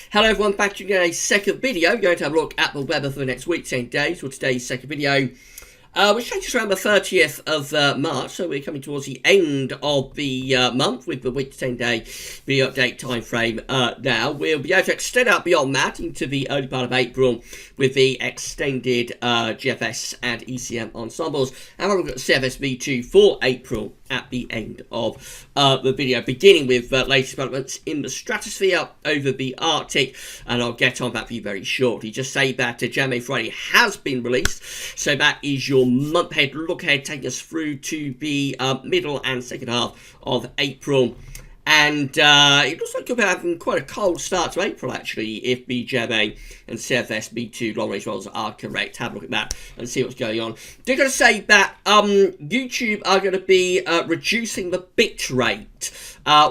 Hello everyone, back to a second video. We're going to have a look at the weather for the next week, 10 days, for today's second video. Which takes us around the 30th of March, so we're coming towards the end of the month with the week to 10 day video update time frame now. We'll be able to extend out beyond that into the early part of April with the extended GFS and ECM ensembles. And we'll look at CFS-V2 for April at the end of the video, beginning with latest developments in the stratosphere over the Arctic, and I'll get on that for you very shortly. Just say that January Friday has been released, so that is your month ahead look ahead, taking us through to the middle and second half of April. And it looks like we're having quite a cold start to April, actually, if the GMA and CFS-V2 long-range models are correct. Have a look at that and see what's going on. They're going to say that YouTube are going to be reducing the bit rate,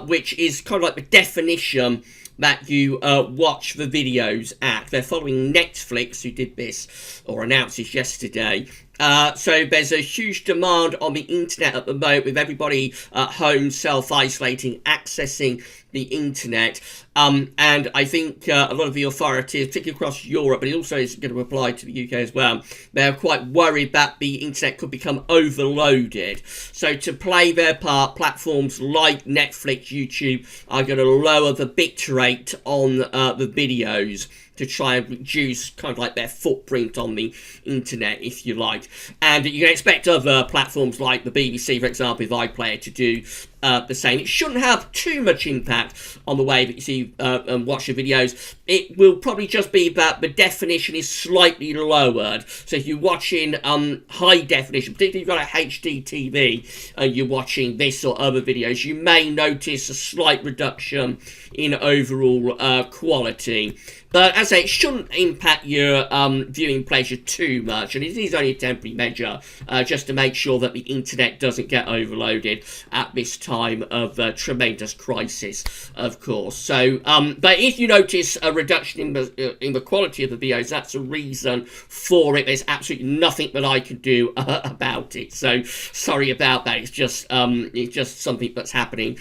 which is kind of like the definition that you watch the videos at. They're following Netflix, who did this, or announced this yesterday. So there's a huge demand on the internet at the moment, with everybody at home self-isolating, accessing the internet. And I think a lot of the authorities, particularly across Europe, but it also is going to apply to the UK as well, they're quite worried that the internet could become overloaded. So to play their part, platforms like Netflix, YouTube are going to lower the bit rate on the videos to try and reduce kind of like their footprint on the internet, if you like. And you can expect other platforms like the BBC, for example, with iPlayer, to do the same. It shouldn't have too much impact on the way that you see and watch your videos. It will probably just be that the definition is slightly lowered. So if you're watching high definition, particularly if you've got a HD TV and you're watching this or other videos, you may notice a slight reduction in overall quality. But as I say, it shouldn't impact your viewing pleasure too much, and it is only a temporary measure just to make sure that the internet doesn't get overloaded at this time of tremendous crisis, of course. So, but if you notice a reduction in the quality of the videos, that's a reason for it. There's absolutely nothing that I can do about it. So sorry about that. It's just something that's happening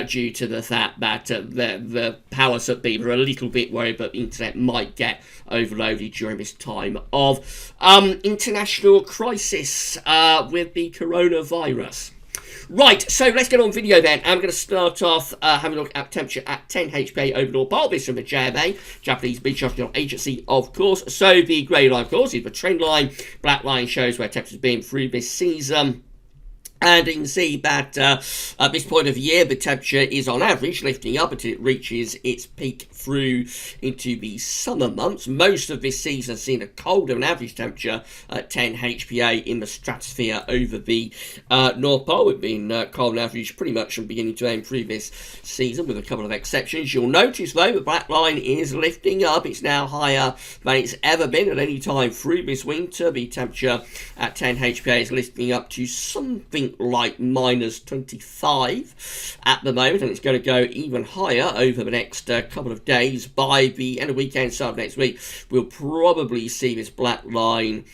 due to the fact that the powers that be are a little bit worried that the internet might get overloaded during this time of international crisis with the coronavirus. Right, so let's get on video then. I'm going to start off having a look at temperature at 10 HPA over North Pole. This from the JMA, Japanese Meteorological Agency, of course. So the grey line, of course, is the trend line. Black line shows where temperature's been through this season. And you can see that at this point of the year, the temperature is on average lifting up until it reaches its peak through into the summer months. Most of this season has seen a colder than average temperature at 10 HPA in the stratosphere over the North Pole. We've been cold on average pretty much from beginning to end through this season, with a couple of exceptions. You'll notice, though, the black line is lifting up. It's now higher than it's ever been at any time through this winter. The temperature at 10 HPA is lifting up to something like minus 25 at the moment, and it's going to go even higher over the next couple of days. By the end of the weekend, start of next week, we'll probably see this black line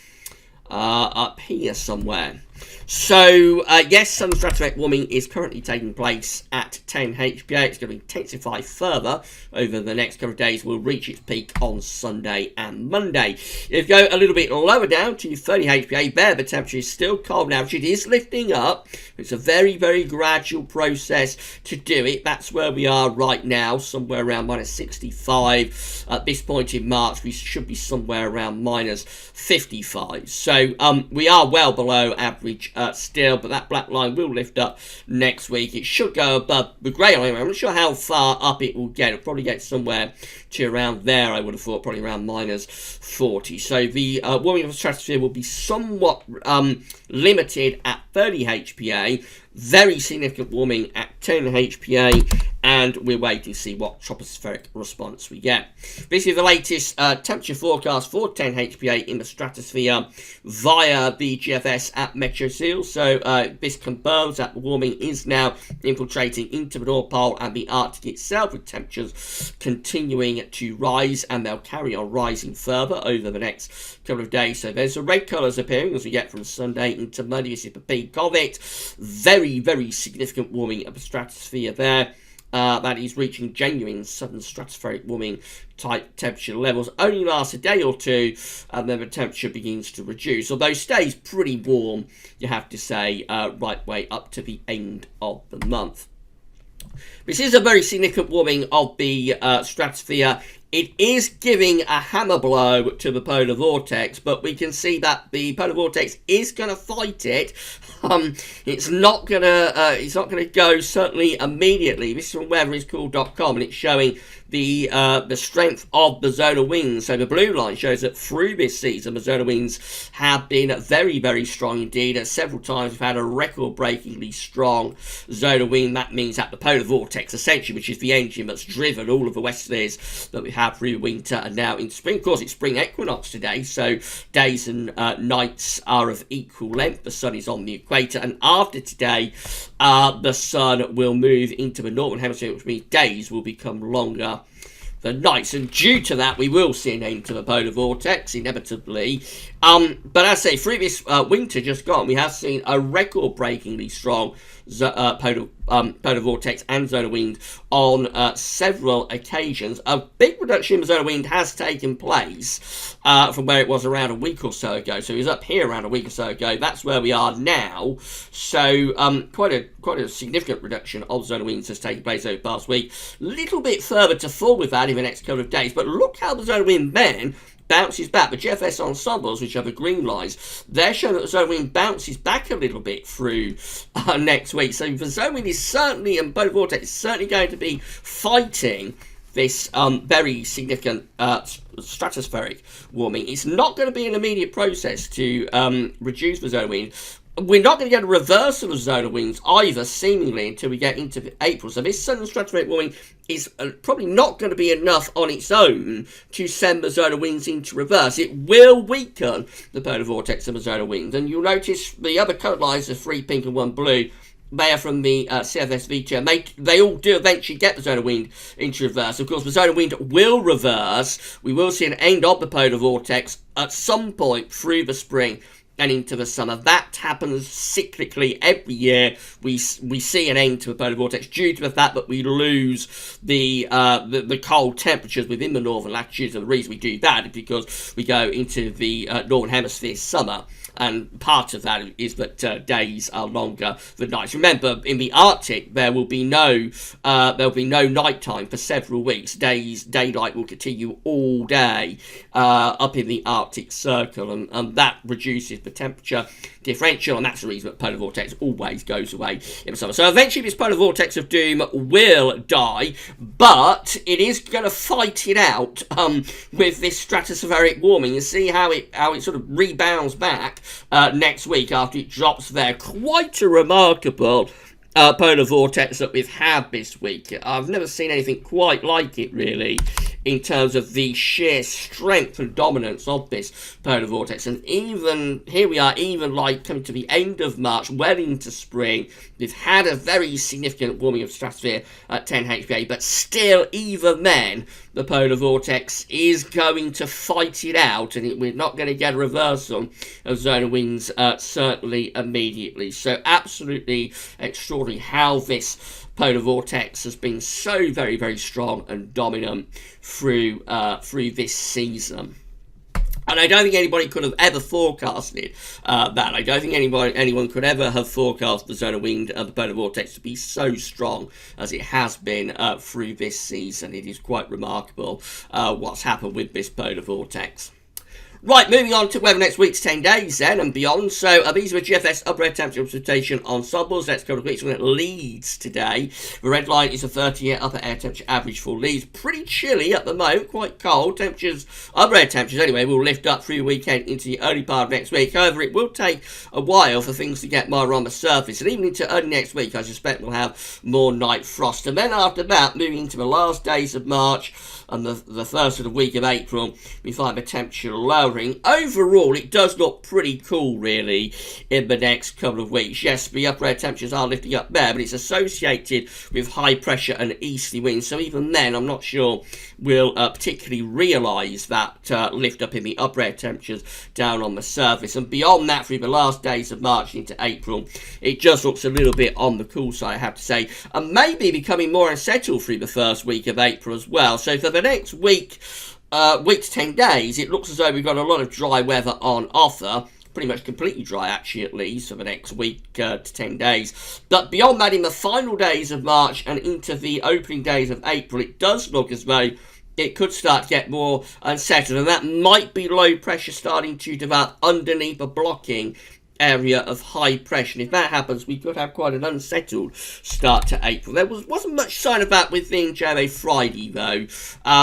up here somewhere. So, yes, sun stratospheric warming is currently taking place at 10 HPA. It's going to intensify further over the next couple of days. We'll reach its peak on Sunday and Monday. If you go a little bit lower down to 30 HPA, there the temperature is still cold now. It is lifting up. It's a very, very gradual process to do it. That's where we are right now, somewhere around minus 65. At this point in March, we should be somewhere around minus 55. So, we are well below average still, but that black line will lift up next week. It should go above the grey line. I'm not sure how far up it will get. It'll probably get somewhere to around there, I would have thought, probably around minus 40. So the warming of the stratosphere will be somewhat limited at 30 HPA. Very significant warming at 10 HPA, and we're waiting to see what tropospheric response we get. This is the latest temperature forecast for 10 HPA in the stratosphere via the GFS at MetroSeal. So this confirms that the warming is now infiltrating into the North Pole and the Arctic itself, with temperatures continuing to rise, and they'll carry on rising further over the next couple of days. So there's the red colours appearing as we get from Sunday into Monday. This is the peak of it. Very, very significant warming of the stratosphere there. that is reaching genuine southern stratospheric warming type temperature levels, only lasts a day or two, and then the temperature begins to reduce, although stays pretty warm, you have to say, right way up to the end of the month. This is a very significant warming of the stratosphere. It is giving a hammer blow to the polar vortex, but we can see that the polar vortex is going to fight it. It's not going to go certainly immediately. This is from weatheriscool.com, and it's showing the strength of the zonal winds. So the blue line shows that through this season, the zonal winds have been very, very strong indeed. Several times we've had a record-breakingly strong zonal wind. That means that the polar vortex, essentially, which is the engine that's driven all of the westerlies that we have through winter and now in spring. Of course, it's spring equinox today, so days and nights are of equal length. The sun is on the equator, and after today, the sun will move into the northern hemisphere, which means days will become longer than nights, and due to that, we will see an end to the polar vortex inevitably. But as I say, through this winter just gone, we have seen a record-breakingly strong polar vortex and zonal wind on several occasions. A big reduction in the zonal wind has taken place from where it was around a week or so ago. So it was up here around a week or so ago. That's where we are now. So quite a significant reduction of zonal winds has taken place over the past week. Little bit further to fall with that in the next couple of days. But look how the zonal wind then bounces back. The GFS ensembles, which are the green lines, they're showing that the zonal wind bounces back a little bit through next week. So the zonal wind is certainly, and polar vortex is certainly going to be fighting this very significant stratospheric warming. It's not going to be an immediate process to reduce the zonal wind. We're not going to get a reversal of zonal winds either, seemingly, until we get into April. So this southern stratospheric warming is probably not going to be enough on its own to send the zonal winds into reverse. It will weaken the polar vortex and the zonal winds. And you'll notice the other coloured lines, the 3 pink and 1 blue, they are from the CFSV term. They all do eventually get the zonal wind into reverse. Of course, the zonal wind will reverse. We will see an end of the polar vortex at some point through the spring and into the summer. That happens cyclically every year. We see an end to the polar vortex due to the fact that we lose the cold temperatures within the northern latitudes. And the reason we do that is because we go into the northern hemisphere summer. And part of that is that days are longer than nights. Remember, in the Arctic, there will be no nighttime for several weeks. Daylight will continue all day up in the Arctic Circle, and that reduces the temperature differential, and that's the reason that polar vortex always goes away in the summer. So eventually, this polar vortex of doom will die, but it is going to fight it out with this stratospheric warming. You see how it sort of rebounds back next week after it drops there. Quite a remarkable polar vortex that we've had this week. I've never seen anything quite like it, really, in terms of the sheer strength and dominance of this polar vortex. And even here we are, even like coming to the end of March, well into spring, we've had a very significant warming of the stratosphere at 10 HPA, but still, even then, the polar vortex is going to fight it out, and we're not going to get a reversal of zonal winds certainly immediately. So absolutely extraordinary how this polar vortex has been so very, very strong and dominant through this season. And I don't think anybody could have ever forecasted that. I don't think anyone could ever have forecast the zonal wind and the polar vortex to be so strong as it has been through this season. It is quite remarkable what's happened with this polar vortex. Right, moving on to weather next week's 10 days then and beyond. So these are GFS upper air temperature precipitation ensembles. Let's go to weeks when it Leeds today. The red line is a 30-year upper air temperature average for Leeds. Pretty chilly at the moment, quite cold. Temperatures, upper air temperatures anyway, will lift up through the weekend into the early part of next week. However, it will take a while for things to get milder on the surface. And even into early next week, I suspect we'll have more night frost. And then after that, moving into the last days of March and the first sort of week of April, we find the temperature lower covering, overall it does look pretty cool really in the next couple of weeks. Yes, the upper air temperatures are lifting up there, but it's associated with high pressure and easterly winds, so even then I'm not sure we'll particularly realise that lift up in the upper air temperatures down on the surface. And beyond that, through the last days of March into April, it just looks a little bit on the cool side, I have to say, and maybe becoming more unsettled through the first week of April as well. So for the next week to 10 days, it looks as though we've got a lot of dry weather on offer. Pretty much completely dry, actually, at least, for the next week to 10 days. But beyond that, in the final days of March and into the opening days of April, it does look as though it could start to get more unsettled. And that might be low pressure starting to develop underneath a blocking area of high pressure. And if that happens, we could have quite an unsettled start to April. There wasn't much sign of that within JMA Friday, though.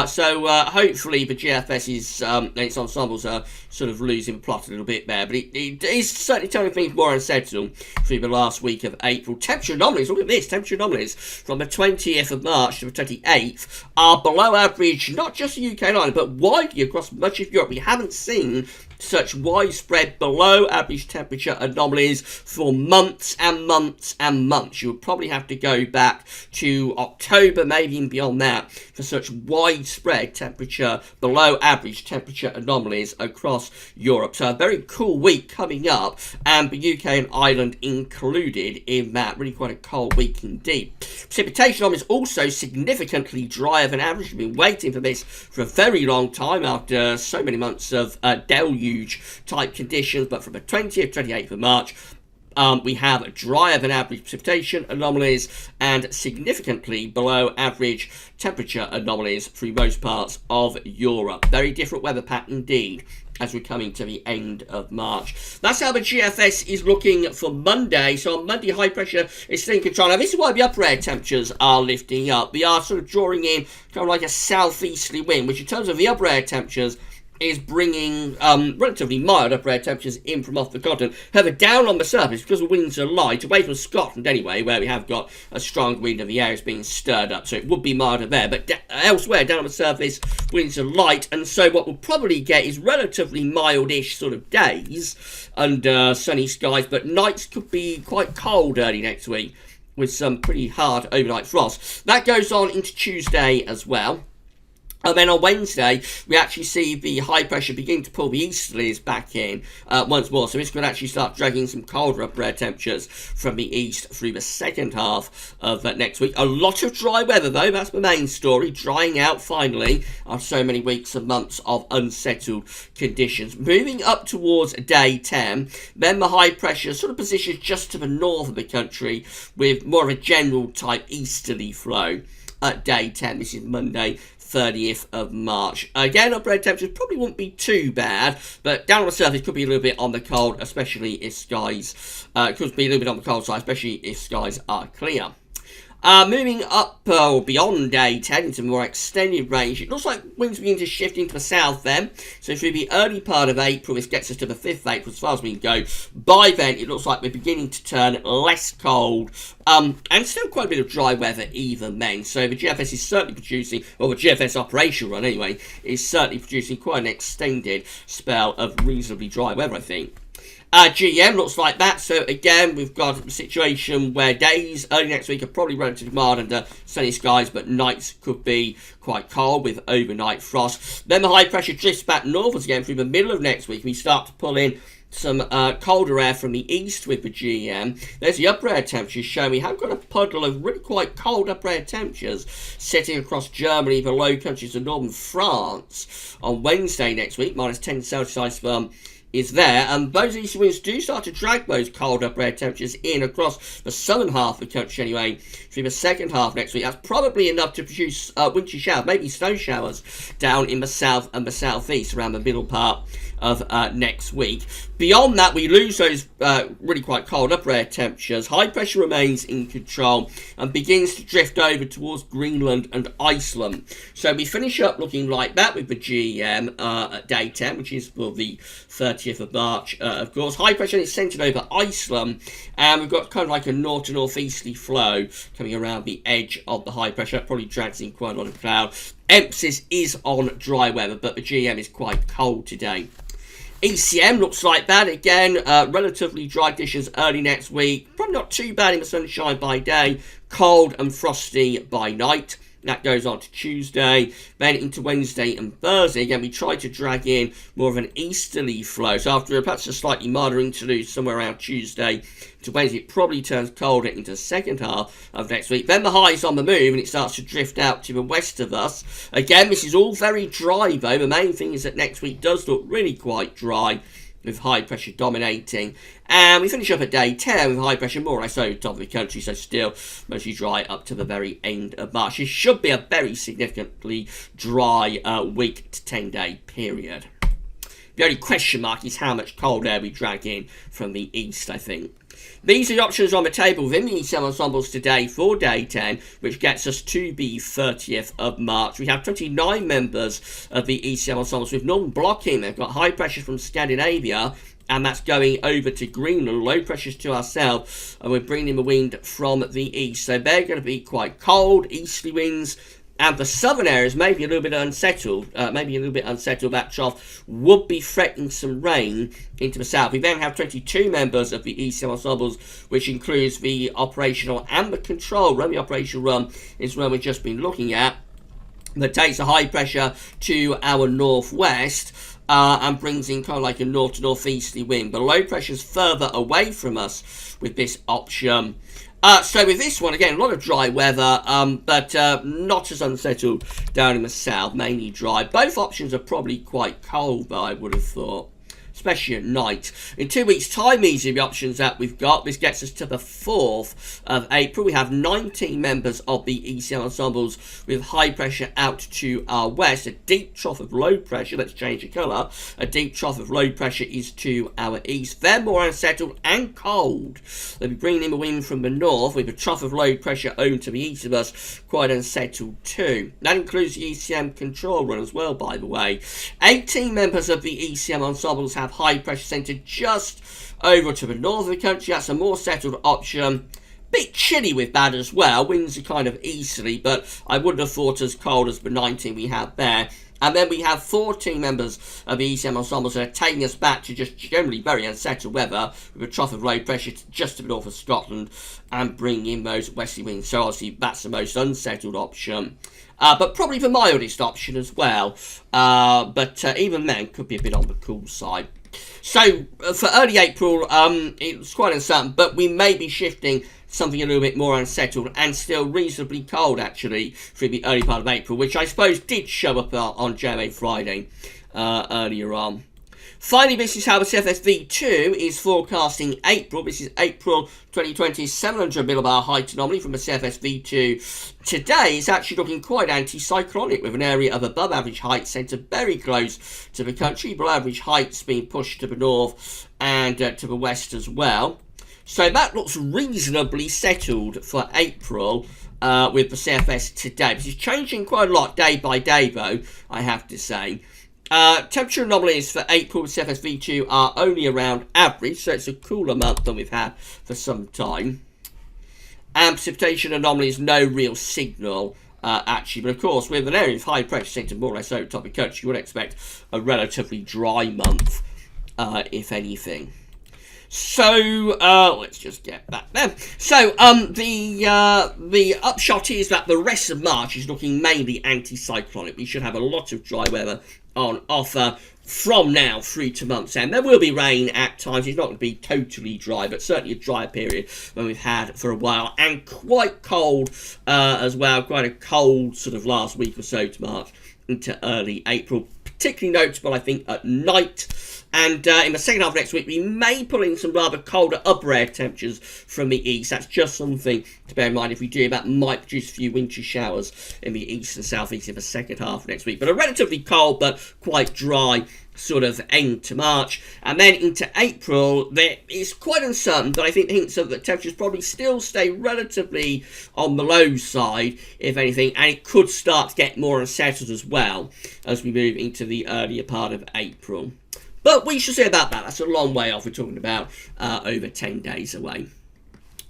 So hopefully the GFS and its ensembles are sort of losing the plot a little bit there. But it is certainly turning things more unsettled through the last week of April. Temperature anomalies, look at this, temperature anomalies from the 20th of March to the 28th are below average, not just the UK line, but widely across much of Europe. We haven't seen such widespread below average temperature anomalies for months and months and months. You would probably have to go back to October, maybe even beyond that, for such widespread temperature below average temperature anomalies across Europe. So a very cool week coming up, and the UK and Ireland included in that. Really quite a cold week indeed. Precipitation anomalies also significantly drier than average. We've been waiting for this for a very long time after so many months of deluge type conditions, but from the 20th, 28th of March, we have drier than average precipitation anomalies and significantly below average temperature anomalies through most parts of Europe. Very different weather pattern indeed as we're coming to the end of March. That's how the GFS is looking for Monday. So on Monday, high pressure is still in control. Now, this is why the upper air temperatures are lifting up. We are sort of drawing in kind of like a southeasterly wind, which in terms of the upper air temperatures is bringing relatively mild upper air temperatures in from off the continent. However, down on the surface, because the winds are light, away from Scotland anyway, where we have got a strong wind and the air is being stirred up, so it would be milder there. But elsewhere, down on the surface, winds are light, and so what we'll probably get is relatively mildish sort of days under sunny skies, but nights could be quite cold early next week with some pretty hard overnight frost. That goes on into Tuesday as well. And then on Wednesday, we actually see the high pressure begin to pull the easterlies back in once more. So this could actually start dragging some colder upper air temperatures from the east through the second half of next week. A lot of dry weather, though. That's the main story. Drying out, finally, after so many weeks and months of unsettled conditions. Moving up towards day 10, then the high pressure sort of positions just to the north of the country with more of a general type easterly flow at day 10. This is Monday, 30th of March. Again, upper air temperatures probably won't be too bad, but down on the surface could be a little bit on the cold, especially if skies could be a little bit on the cold side, especially if skies are clear. Moving up or beyond day 10 into more extended range, it looks like winds begin to shift into the south then. So through the early part of April, this gets us to the 5th of April as far as we can go. By then, it looks like we're beginning to turn less cold and still quite a bit of dry weather even then. So the GFS is certainly producing, or the GFS operation run anyway, is certainly producing quite an extended spell of reasonably dry weather, I think. GEM looks like that, so again we've got a situation where days early next week are probably relatively mild under sunny skies, but nights could be quite cold with overnight frost. Then the high pressure drifts back northwards again through the middle of next week. We start to pull in some colder air from the east with the GEM. There's the upper air temperatures showing we have got a puddle of really quite cold upper air temperatures sitting across Germany, the Low Countries and northern France on Wednesday next week, minus 10 Celsius is there, and those east winds do start to drag those cold upper air temperatures in across the southern half of the country anyway through the second half next week. That's probably enough to produce wintry showers, maybe snow showers down in the south and the southeast around the middle part of next week. Beyond that, we lose those really quite cold upper air temperatures. High pressure remains in control and begins to drift over towards Greenland and Iceland. So we finish up looking like that with the GEM at day 10, which is for the 30th of March, of course. High pressure is centered over Iceland, and we've got kind of like a north to northeasterly flow coming around the edge of the high pressure. That probably drags in quite a lot of cloud. Emphasis is on dry weather, but the GEM is quite cold today. ECM looks like that again. Relatively dry conditions early next week. Probably not too bad in the sunshine by day. Cold and frosty by night. That goes on to Tuesday, then into Wednesday and Thursday. Again, we try to drag in more of an easterly flow. So after perhaps a slightly milder interlude somewhere around Tuesday to Wednesday, it probably turns colder into the second half of next week. Then the high's on the move and it starts to drift out to the west of us. Again, this is all very dry though. The main thing is that next week does look really quite dry, with high pressure dominating. And we finish up at day 10 with high pressure more or less over the top of the country, so still mostly dry up to the very end of March. It should be a very significantly dry week to 10 day period. The only question mark is how much cold air we drag in from the east, I think. These are the options on the table within the ECM ensembles today for day 10, which gets us to the 30th of March. We have 29 members of the ECM ensembles with northern blocking. They've got high pressure from Scandinavia, and that's going over to Greenland. Low pressures to ourselves, and we're bringing in the wind from the east. So they're going to be quite cold, easterly winds. And the southern areas may be a little bit unsettled. That trough would be threatening some rain into the south. We then have 22 members of the ECM ensembles, which includes the operational and the control run. The operational run is one we've just been looking at. That takes a high pressure to our northwest and brings in kind of like a north to northeasterly wind. But low pressure's further away from us with this option. So with this one, again, a lot of dry weather, but not as unsettled down in the south, mainly dry. Both options are probably quite cold, though, I would have thought, especially at night. In 2 weeks' time, these are the options that we've got. This gets us to the 4th of April. We have 19 members of the ECM ensembles with high pressure out to our west. A deep trough of low pressure, let's change the colour. A deep trough of low pressure is to our east. They're more unsettled and cold. They'll be bringing in the wind from the north with a trough of low pressure over to the east of us, quite unsettled too. That includes the ECM control run as well, by the way. 18 members of the ECM ensembles have high pressure centred just over to the north of the country. That's a more settled option. Bit chilly with that as well. Winds are kind of easterly, but I wouldn't have thought as cold as the 19 we have there. And then we have 14 members of the ECM ensembles that are taking us back to just generally very unsettled weather with a trough of low pressure just to the north of Scotland and bring in those westerly winds. So obviously that's the most unsettled option. But probably the mildest option as well. But even then could be a bit on the cool side. So for early April, it's quite uncertain, but we may be shifting something a little bit more unsettled and still reasonably cold actually through the early part of April, which I suppose did show up on JMA Friday earlier on. Finally, this is how the CFS-V2 is forecasting April. This is April 2020, 700 millibar height anomaly from the CFS-V2. Today, it's actually looking quite anticyclonic with an area of above average height centred very close to the country. Below average heights being pushed to the north and to the west as well. So that looks reasonably settled for April with the CFS today. This is changing quite a lot day by day, though, I have to say. Temperature anomalies for April with CFS-V2 are only around average, so it's a cooler month than we've had for some time. And precipitation anomalies, no real signal, actually. But of course, with an area of high pressure centred more or less over the top of the country, you would expect a relatively dry month, if anything. So, let's just get back there. So, the upshot is that the rest of March is looking mainly anticyclonic. We should have a lot of dry weather on offer from now through to month's end. There will be rain at times. It's not going to be totally dry, but certainly a drier period than we've had for a while. And quite cold as well. Quite a cold sort of last week or so to March into early April. Particularly notable, I think, at night. And in the second half of next week, we may pull in some rather colder upper air temperatures from the east. That's just something to bear in mind. If we do, that might produce a few wintry showers in the east and southeast in the second half of next week. But a relatively cold but quite dry sort of end to March. And then into April, there is quite uncertain, but I think hints of that temperatures probably still stay relatively on the low side, if anything, and it could start to get more unsettled as well as we move into the earlier part of April. But we shall see about that. That's a long way off. We're talking about over 10 days away.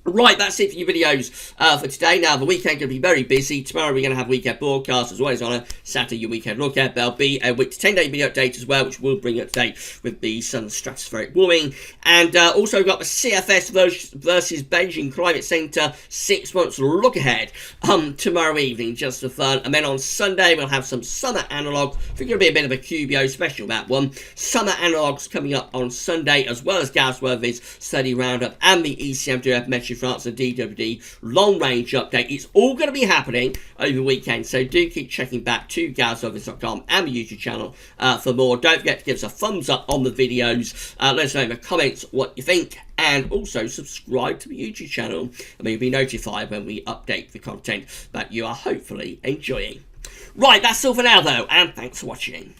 Right, that's it for your videos for today. Now, the weekend going to be very busy. Tomorrow we're going to have weekend broadcasts as always on a Saturday, your weekend look at. There'll be a week to 10-day video update as well, which will bring you up to date with the sun's stratospheric warming. And also we've got the CFS versus Beijing Climate Centre 6 months look ahead tomorrow evening, just for fun. And then on Sunday we'll have some summer analogues. I think it'll be a bit of a QBO special, that one. Summer analogues coming up on Sunday, as well as Gasworthy's study roundup and the ECM2F Metro France and DWD long range update. It's all going to be happening over the weekend, so do keep checking back to gasworthy.com and the YouTube channel for more. Don't forget to give us a thumbs up on the videos. Let us know in the comments what you think, and also subscribe to the YouTube channel, and you'll be notified when we update the content that you are hopefully enjoying. Right, that's all for now though, and thanks for watching.